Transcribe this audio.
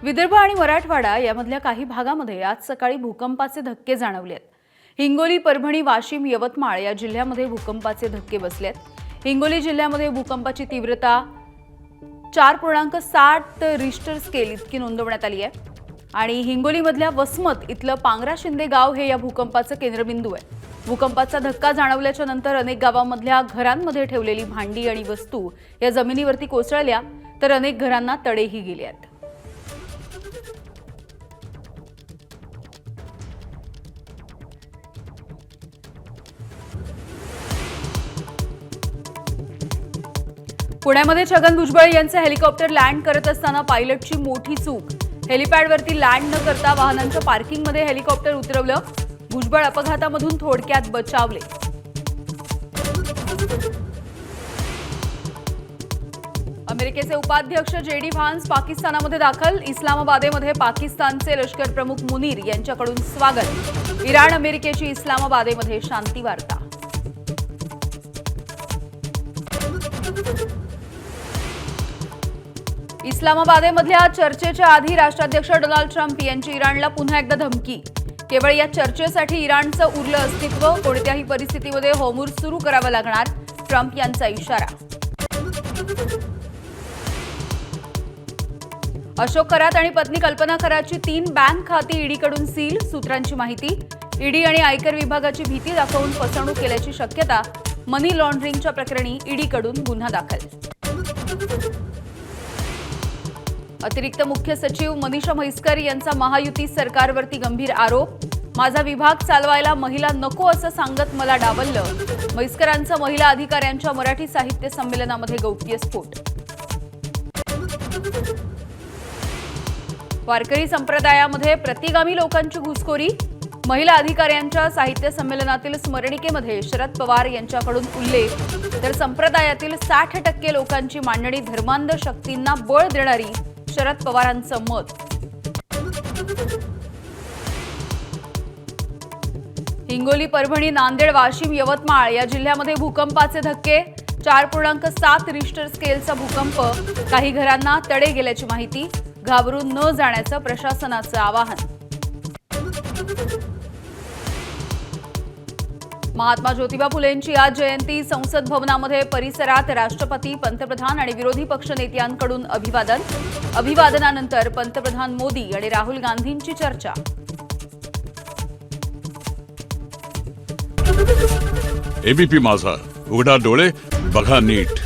विदर्भ आणि मराठवाडा यामधल्या काही भागामध्ये आज सकाळी भूकंपाचे धक्के जाणवले आहेत। हिंगोली, परभणी, वाशिम, यवतमाळ या जिल्ह्यामध्ये भूकंपाचे धक्के बसले आहेत। हिंगोली जिल्ह्यामध्ये भूकंपाची तीव्रता 4.7 रिश्टर स्केल इतकी नोंदवण्यात आली आहे आणि हिंगोलीमधल्या वसमत इथलं पांगरा शिंदे गाव हे या भूकंपाचं केंद्रबिंदू आहे। भूकंपाचा धक्का जाणवल्याच्या नंतर अनेक गावांमधल्या घरांमध्ये ठेवलेली भांडी आणि वस्तू या जमिनीवरती कोसळल्या तर अनेक घरांना तडेही गेले आहेत। पुण्यामध्ये छगन भुजबळ यांचे हेलिकॉप्टर लँड करत असताना पायलटची मोठी चूक। हेलिपॅडवरती लँड न करता वाहनांच्या पार्किंगमध्ये हेलिकॉप्टर उतरवलं। भुजबळ अपघातामधून थोडक्यात बचावले। अमेरिकेचे उपाध्यक्ष जेडी व्हान्स पाकिस्तानामध्ये दाखल। इस्लामाबादेमध्ये पाकिस्तानचे लष्कर प्रमुख मुनीर यांच्याकडून स्वागत। इराण अमेरिकेची इस्लामाबादेमध्ये शांती वार्ता। इस्लामाबादेमधल्या चर्चेच्या आधी राष्ट्राध्यक्ष डोनाल्ड ट्रम्प यांची इराणला पुन्हा एकदा धमकी। केवळ या चर्चेसाठी इराणचं उरलं अस्तित्व, कोणत्याही परिस्थितीमध्ये होर्मुझ सुरू करावं लागणार, ट्रम्प यांचा इशारा। अशोक करात आणि पत्नी कल्पना करातची 3 बँक खाती ईडीकडून सील। सूत्रांची माहिती, ईडी आणि आयकर विभागाची भीती दाखवून फसवणूक केल्याची शक्यता। मनी लॉन्ड्रिंगच्या प्रकरणी ईडीकडून गुन्हा दाखल। अतिरिक्त मुख्य सचिव मनीषा म्हैसकर यांचा महायुती सरकारवरती गंभीर आरोप। माझा विभाग चालवायला महिला नको असं सांगत मला डावललं। म्हैसकरांचा महिला अधिकाऱ्यांच्या मराठी साहित्य संमेलनामध्ये गौप्यस्फोट। वारकरी संप्रदायामध्ये प्रतिगामी लोकांची घुसखोरी। महिला अधिकाऱ्यांच्या साहित्य संमेलनातील स्मरणिकेमध्ये शरद पवार यांच्याकडून उल्लेख, तर संप्रदायातील 60% लोकांची मांडणी धर्मांध शक्तींना बळ देणारी, शरद पवारांचं मत। हिंगोली, परभणी, नांदेड, वाशिम, यवतमाळ या जिल्ह्यामध्ये भूकंपाचे धक्के। 4.7 रिश्टर स्केलचा भूकंप। काही घरांना तडे गेल्याची माहिती। घाबरून न जाण्याचं प्रशासनाचं आवाहन। महात्मा ज्योतिबा फुलेंची आज जयंती। संसद भवनामध्ये परिसरात राष्ट्रपती, पंतप्रधान आणि विरोधी पक्ष नेत्यांकडून अभिवादन। अभिवादनानंतर पंतप्रधान मोदी आणि राहुल गांधींची चर्चा। एबीपी माझा, उघडा डोळे बघा नीट।